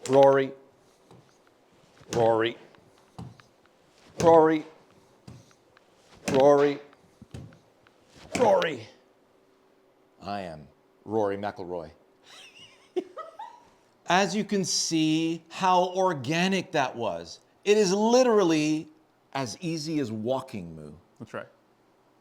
Rory, Rory, Rory, Rory, Rory. I am Rory Mcilroy. As you can see how organic that was. It is literally as easy as walking, Moo. That's right.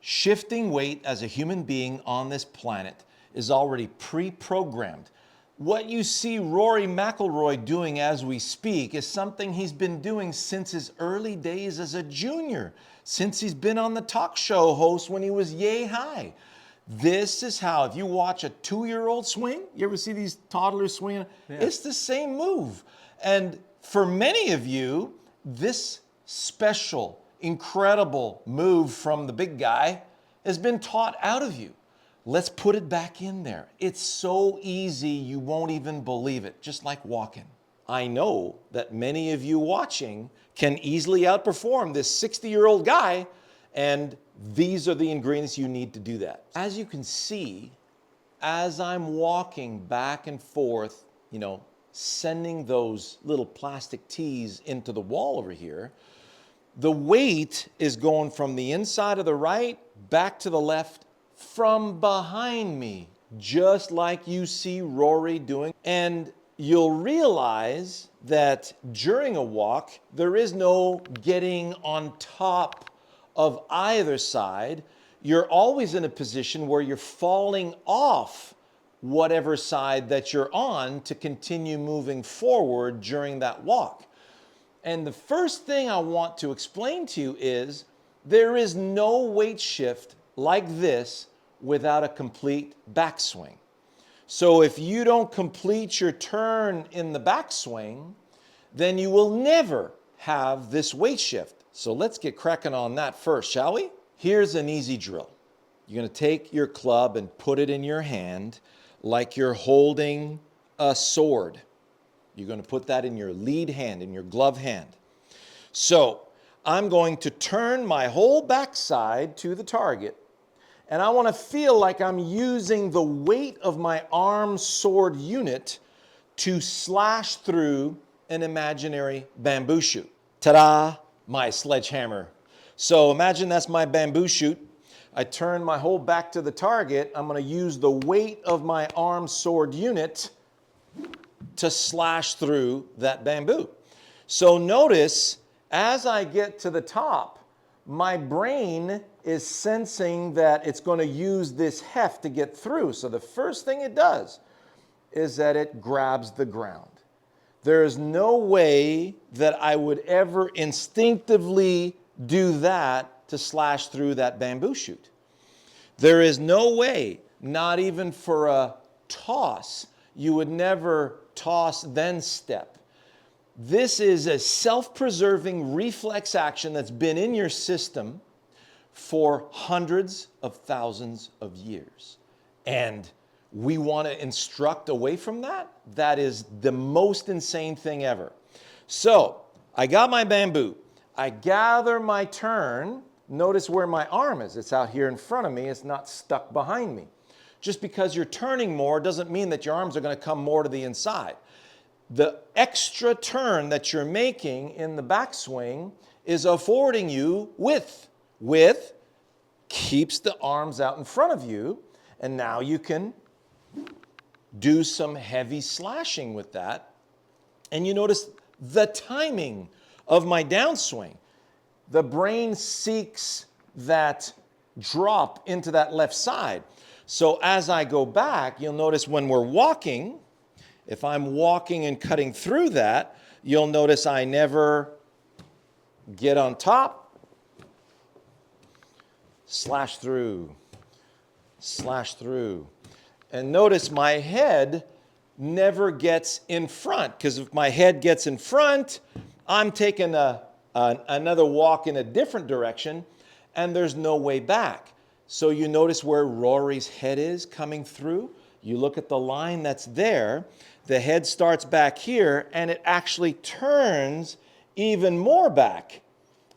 Shifting weight as a human being on this planet is already pre-programmed. What you see Rory Mcilroy doing as we speak is something he's been doing since his early days as a junior, since he's been on the talk show host when he was yay high. This is how, if you watch a 2-year-old swing, you ever see these toddlers swinging? Yeah. It's the same move. And for many of you, this special, incredible move from the big guy has been taught out of you. Let's put it back in there. It's so easy you won't even believe it, just like walking. I know that many of you watching can easily outperform this 60-year-old guy, and these are the ingredients you need to do that. As you can see, as I'm walking back and forth, sending those little plastic tees into the wall over here, the weight is going from the inside of the right back to the left from behind me, just like you see Rory doing. And you'll realize that during a walk, there is no getting on top of either side. You're always in a position where you're falling off whatever side that you're on to continue moving forward during that walk. And the first thing I want to explain to you is there is no weight shift like this without a complete backswing. So if you don't complete your turn in the backswing, then you will never have this weight shift. So let's get cracking on that first, shall we? Here's an easy drill. You're going to take your club and put it in your hand like you're holding a sword. You're going to put that in your lead hand, in your glove hand. So I'm going to turn my whole backside to the target, and I want to feel like I'm using the weight of my arm sword unit to slash through an imaginary bamboo shoot. Ta-da! My sledgehammer. So imagine that's my bamboo shoot. I turn my whole back to the target. I'm going to use the weight of my arm sword unit to slash through that bamboo. So notice, as I get to the top, my brain is sensing that it's going to use this heft to get through. So the first thing it does is that it grabs the ground. There is no way that I would ever instinctively do that to slash through that bamboo shoot. There is no way, not even for a toss, you would never toss then step. This is a self-preserving reflex action that's been in your system for hundreds of thousands of years. And we want to instruct away from that? That is the most insane thing ever. So I got my bamboo. I gather my turn. Notice where my arm is. It's out here in front of me. It's not stuck behind me. Just because you're turning more doesn't mean that your arms are going to come more to the inside. The extra turn that you're making in the backswing is affording you width. Width keeps the arms out in front of you, and now you can do some heavy slashing with that. And you notice the timing of my downswing. The brain seeks that drop into that left side. So as I go back, you'll notice when we're walking, if I'm walking and cutting through that, you'll notice I never get on top, slash through, slash through. And notice my head never gets in front, because if my head gets in front, I'm taking another walk in a different direction, and there's no way back. So you notice where Rory's head is coming through. You look at the line that's there. The head starts back here, and it actually turns even more back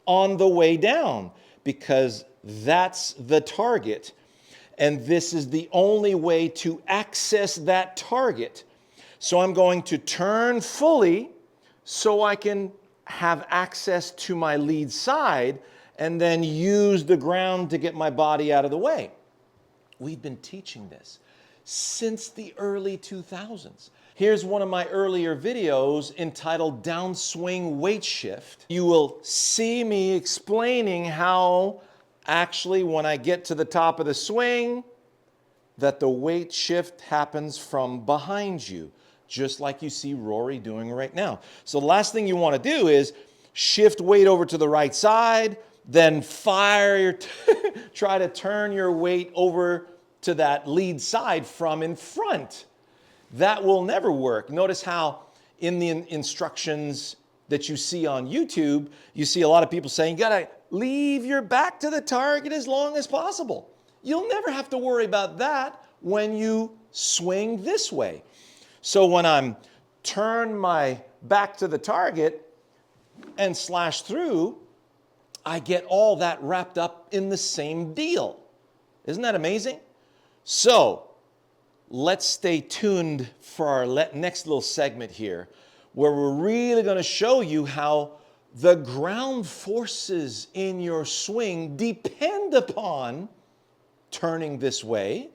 on the way down, because that's the target. And this is the only way to access that target. So I'm going to turn fully so I can have access to my lead side and then use the ground to get my body out of the way. We've been teaching this since the early 2000s. Here's one of my earlier videos entitled Downswing Weight Shift. You will see me explaining how actually when I get to the top of the swing, that the weight shift happens from behind you, just like you see Rory doing right now. So the last thing you want to do is shift weight over to the right side, then try to turn your weight over to that lead side from in front. That will never work. Notice how in the instructions that you see on YouTube, you see a lot of people saying, you gotta leave your back to the target as long as possible. You'll never have to worry about that when you swing this way. So when I'm turn my back to the target and slash through, I get all that wrapped up in the same deal. Isn't that amazing? So let's stay tuned for our next little segment here, where we're really going to show you how the ground forces in your swing depend upon turning this way,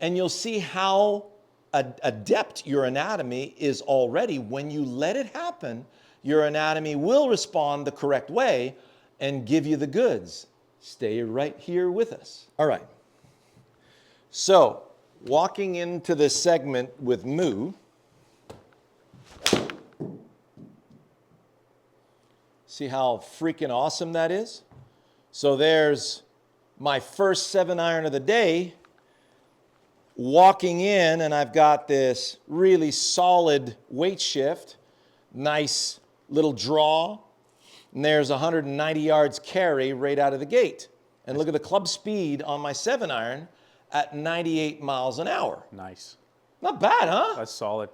and you'll see how adept your anatomy is already. When you let it happen, your anatomy will respond the correct way and give you the goods. Stay right here with us. All right. So, walking into this segment with Moo, see how freaking awesome that is? So there's my first 7-iron of the day, walking in, and I've got this really solid weight shift, nice little draw, and there's 190 yards carry right out of the gate. And look at the club speed on my 7-iron at 98 miles an hour. Nice. Not bad, huh? That's solid.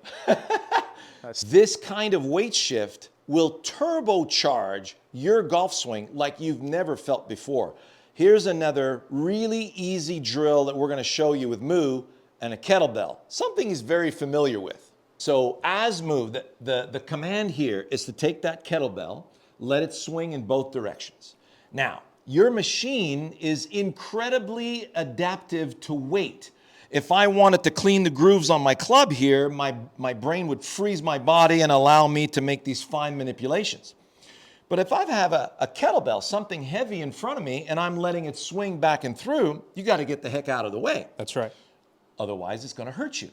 This kind of weight shift will turbocharge your golf swing like you've never felt before. Here's another really easy drill that we're going to show you with Moo and a kettlebell, something he's very familiar with. So as Moo, the command here is to take that kettlebell, let it swing in both directions. Now, your machine is incredibly adaptive to weight. If I wanted to clean the grooves on my club here, my brain would freeze my body and allow me to make these fine manipulations. But if I have a kettlebell, something heavy in front of me, and I'm letting it swing back and through, you got to get the heck out of the way. That's right. Otherwise, it's going to hurt you.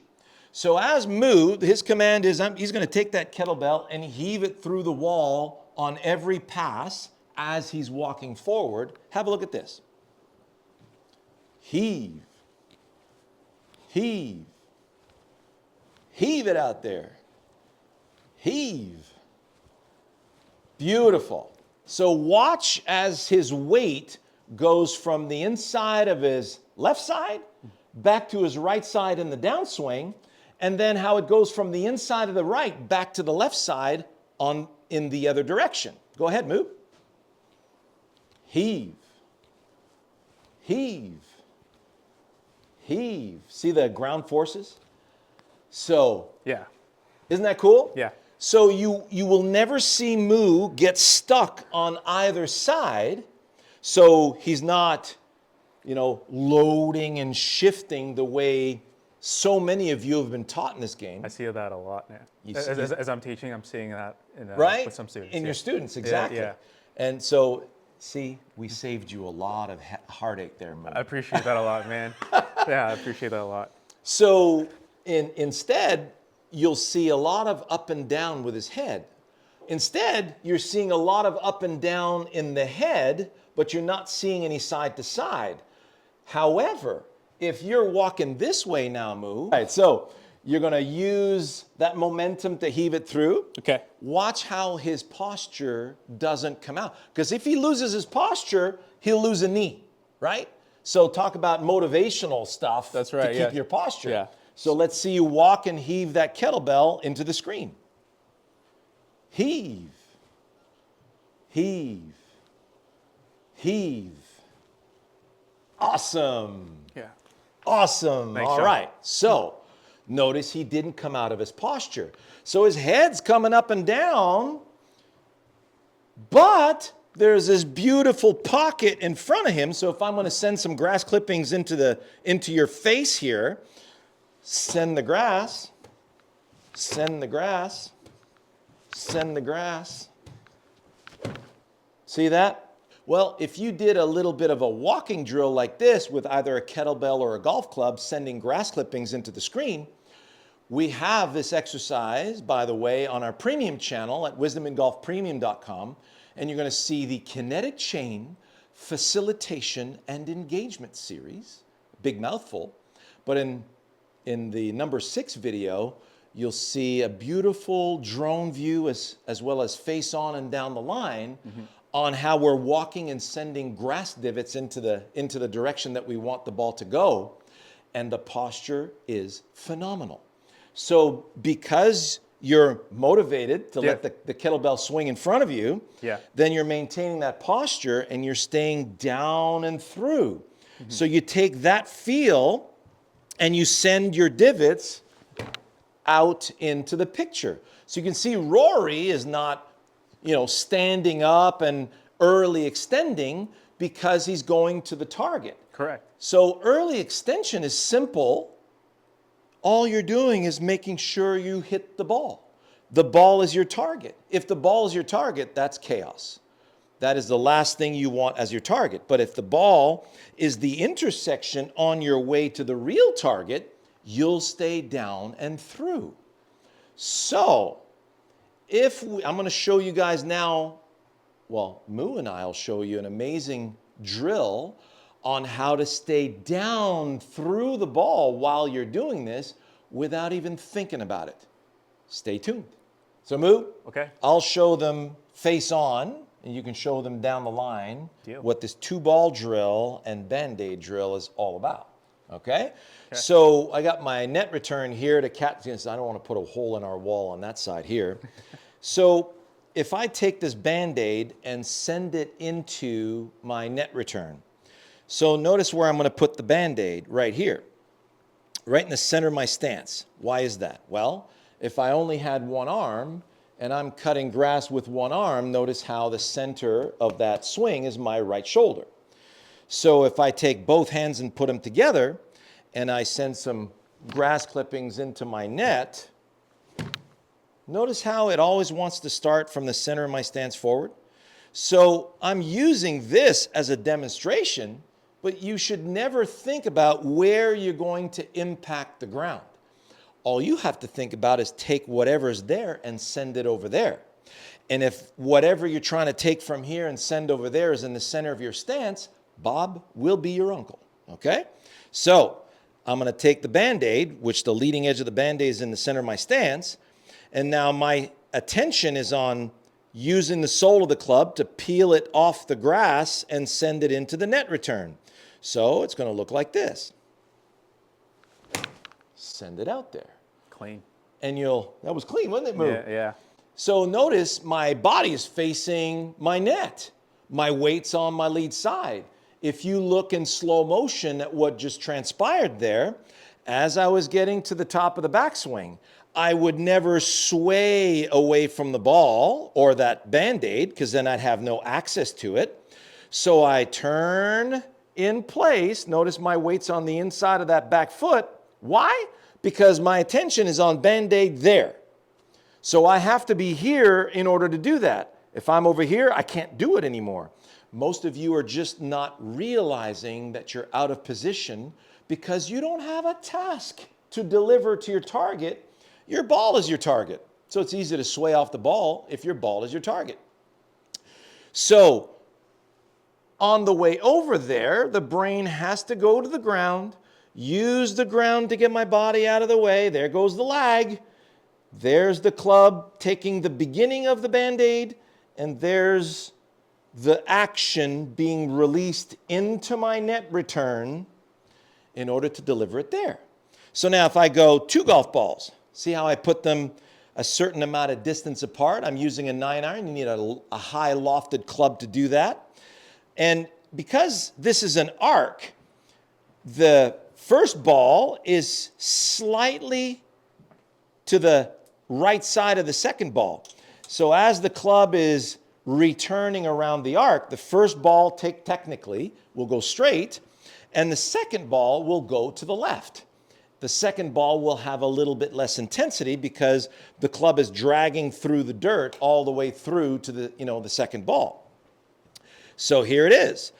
So as Moo, his command is he's going to take that kettlebell and heave it through the wall on every pass as he's walking forward. Have a look at this. Heave. Heave. Heave it out there. Heave. Beautiful. So watch as his weight goes from the inside of his left side back to his right side in the downswing, and then how it goes from the inside of the right back to the left side in the other direction. Go ahead, Moo. Heave. Heave. Heave. See the ground forces? So, yeah. Isn't that cool? Yeah. So you will never see Moo get stuck on either side. So he's not, loading and shifting the way so many of you have been taught in this game. I see that a lot now. As I'm teaching, I'm seeing that with some students. In your students, exactly. Yeah. And so, see, we saved you a lot of heartache there, Moo. I appreciate that a lot, man. Yeah, I appreciate that a lot. So instead, you'll see a lot of up and down with his head. Instead, you're seeing a lot of up and down in the head, but you're not seeing any side to side. However, if you're walking this way now, Moo, right, so you're going to use that momentum to heave it through. Okay. Watch how his posture doesn't come out. Because if he loses his posture, he'll lose a knee, right? So talk about motivational stuff. That's right, to keep your posture. Yeah. So let's see you walk and heave that kettlebell into the screen. Heave. Heave. Heave. Awesome. Yeah. Awesome. Thanks, All Shawn. right. So Notice he didn't come out of his posture. So his head's coming up and down, but there's this beautiful pocket in front of him. So if I'm going to send some grass clippings into your face here, send the grass, send the grass, send the grass. See that? Well, if you did a little bit of a walking drill like this with either a kettlebell or a golf club, sending grass clippings into the screen, we have this exercise, by the way, on our premium channel at wisdomingolfpremium.com, and you're going to see the kinetic chain, facilitation, and engagement series. Big mouthful. But in the number 6 video, you'll see a beautiful drone view as well as face on and down the line on how we're walking and sending grass divots into the direction that we want the ball to go. And the posture is phenomenal. So because you're motivated to let the kettlebell swing in front of you, then you're maintaining that posture and you're staying down and through. So you take that feel and you send your divots out into the picture. So you can see Rory is not, standing up and early extending because he's going to the target. Correct. So early extension is simple. All you're doing is making sure you hit the ball. The ball is your target. If the ball is your target, that's chaos. That is the last thing you want as your target. But if the ball is the intersection on your way to the real target, you'll stay down and through. So, I'm going to show you guys now, well, Moo and I will show you an amazing drill on how to stay down through the ball while you're doing this without even thinking about it. Stay tuned. So Moo, I'll show them face on, and you can show them down the line what this 2-ball drill and Band-Aid drill is all about. Okay? So I got my net return here to I don't want to put a hole in our wall on that side here. So if I take this Band-Aid and send it into my net return, so notice where I'm going to put the Band-Aid right here, right in the center of my stance. Why is that? Well, if I only had one arm and I'm cutting grass with one arm, notice how the center of that swing is my right shoulder. So if I take both hands and put them together and I send some grass clippings into my net, notice how it always wants to start from the center of my stance forward. So I'm using this as a demonstration, but you should never think about where you're going to impact the ground. All you have to think about is take whatever's there and send it over there. And if whatever you're trying to take from here and send over there is in the center of your stance, Bob will be your uncle, okay? So I'm going to take the Band-Aid, which the leading edge of the Band-Aid is in the center of my stance, and now my attention is on using the sole of the club to peel it off the grass and send it into the net return. So it's going to look like this. Send it out there. Clean. And that was clean, wasn't it, Moo? Yeah. So notice my body is facing my net. My weight's on my lead side. If you look in slow motion at what just transpired there, as I was getting to the top of the backswing, I would never sway away from the ball or that Band-Aid because then I'd have no access to it. So I turn in place. Notice my weight's on the inside of that back foot. Why? Because my attention is on Band-Aid there. So I have to be here in order to do that. If I'm over here, I can't do it anymore. Most of you are just not realizing that you're out of position because you don't have a task to deliver to your target. Your ball is your target. So it's easy to sway off the ball if your ball is your target. So on the way over there, the brain has to go to the ground, use the ground to get my body out of the way. There goes the lag. There's the club taking the beginning of the Band-Aid, and there's the action being released into my net return in order to deliver it there. So now if I go 2 golf balls, see how I put them a certain amount of distance apart? I'm using a 9-iron. You need a high lofted club to do that. And because this is an arc, the first ball is slightly to the right side of the second ball. So as the club is returning around the arc, the first ball technically will go straight, and the second ball will go to the left. The second ball will have a little bit less intensity because the club is dragging through the dirt all the way through to the second ball. So here it is.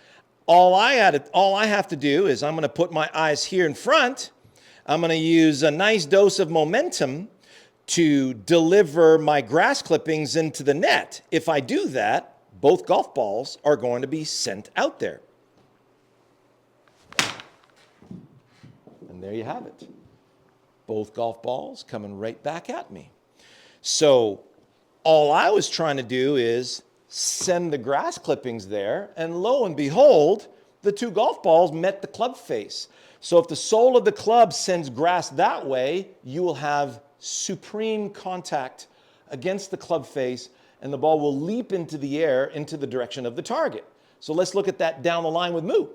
All I have to do is I'm going to put my eyes here in front. I'm going to use a nice dose of momentum to deliver my grass clippings into the net. If I do that, both golf balls are going to be sent out there. And there you have it. Both golf balls coming right back at me. So all I was trying to do is send the grass clippings there, and lo and behold, the two golf balls met the club face. So if the sole of the club sends grass that way, you will have supreme contact against the club face, and the ball will leap into the air into the direction of the target. So let's look at that down the line with Moo.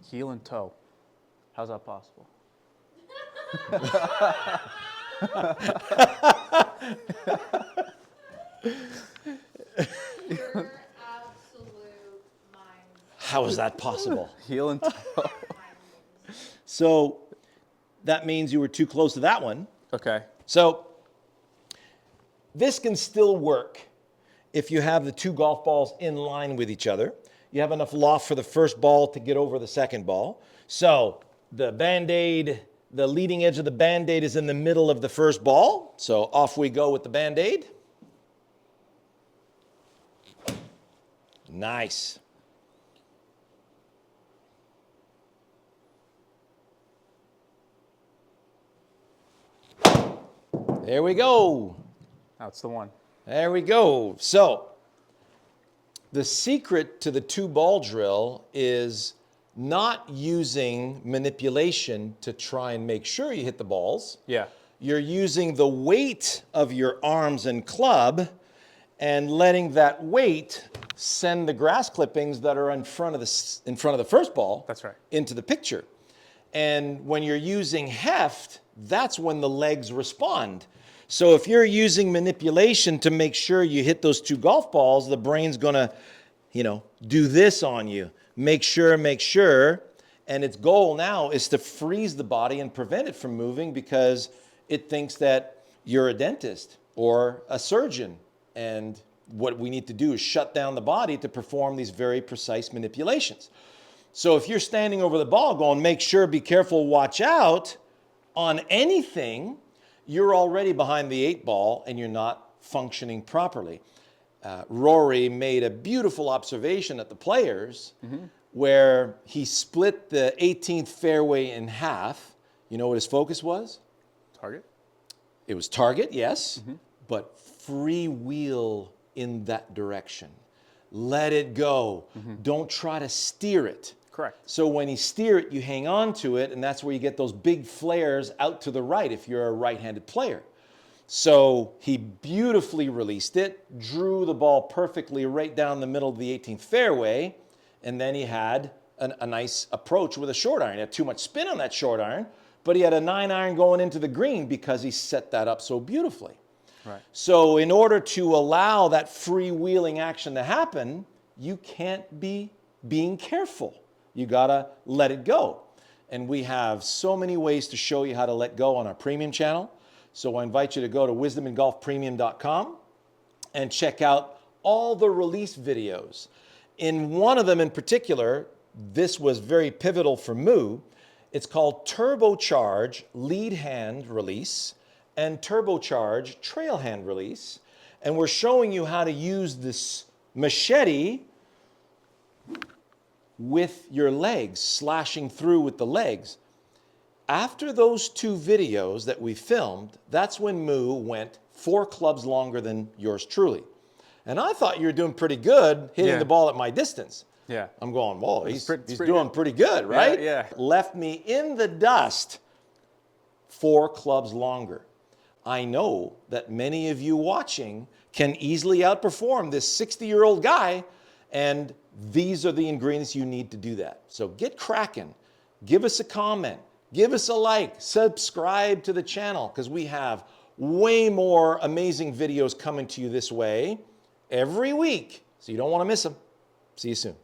Heel and toe. How's that possible? Your absolute mind. How is that possible? Heel and toe. So that means you were too close to that one. Okay. So this can still work if you have the two golf balls in line with each other. You have enough loft for the first ball to get over the second ball. So the Band-Aid, the leading edge of the Band-Aid is in the middle of the first ball. So off we go with the Band-Aid. Nice. There we go. That's the one. There we go. So the secret to the two ball drill is not using manipulation to try and make sure you hit the balls. Yeah. You're using the weight of your arms and club and letting that weight send the grass clippings that are in front of the first ball. That's right. Into the picture. And when you're using heft, that's when the legs respond. So if you're using manipulation to make sure you hit those two golf balls, the brain's gonna, do this on you. Make sure. And its goal now is to freeze the body and prevent it from moving because it thinks that you're a dentist or a surgeon. And what we need to do is shut down the body to perform these very precise manipulations. So if you're standing over the ball going, make sure, be careful, watch out on anything, you're already behind the 8 ball and you're not functioning properly. Rory made a beautiful observation at the Players where he split the 18th fairway in half. You know what his focus was? Target? It was target, yes, but free wheel in that direction. Let it go. Don't try to steer it. Correct. So when you steer it, you hang on to it, and that's where you get those big flares out to the right if you're a right-handed player. So he beautifully released it, drew the ball perfectly right down the middle of the 18th fairway, and then he had a nice approach with a short iron. He had too much spin on that short iron, but he had a 9-iron going into the green because he set that up so beautifully. Right. So in order to allow that freewheeling action to happen, you can't be being careful. You gotta let it go. And we have so many ways to show you how to let go on our premium channel. So I invite you to go to wisdomandgolfpremium.com and check out all the release videos. In one of them in particular, this was very pivotal for Moo. It's called Turbocharge Lead Hand Release and Turbocharge Trail Hand Release. And we're showing you how to use this machete with your legs, slashing through with the legs. After those two videos that we filmed, that's when Moo went 4 clubs longer than yours truly. And I thought you were doing pretty good hitting the ball at my distance. Yeah. I'm going, whoa, he's pretty doing pretty good, right? Yeah. Left me in the dust 4 clubs longer. I know that many of you watching can easily outperform this 60-year-old guy And these are the ingredients you need to do that. So get cracking. Give us a comment. Give us a like. Subscribe to the channel because we have way more amazing videos coming to you this way every week. So you don't want to miss them. See you soon.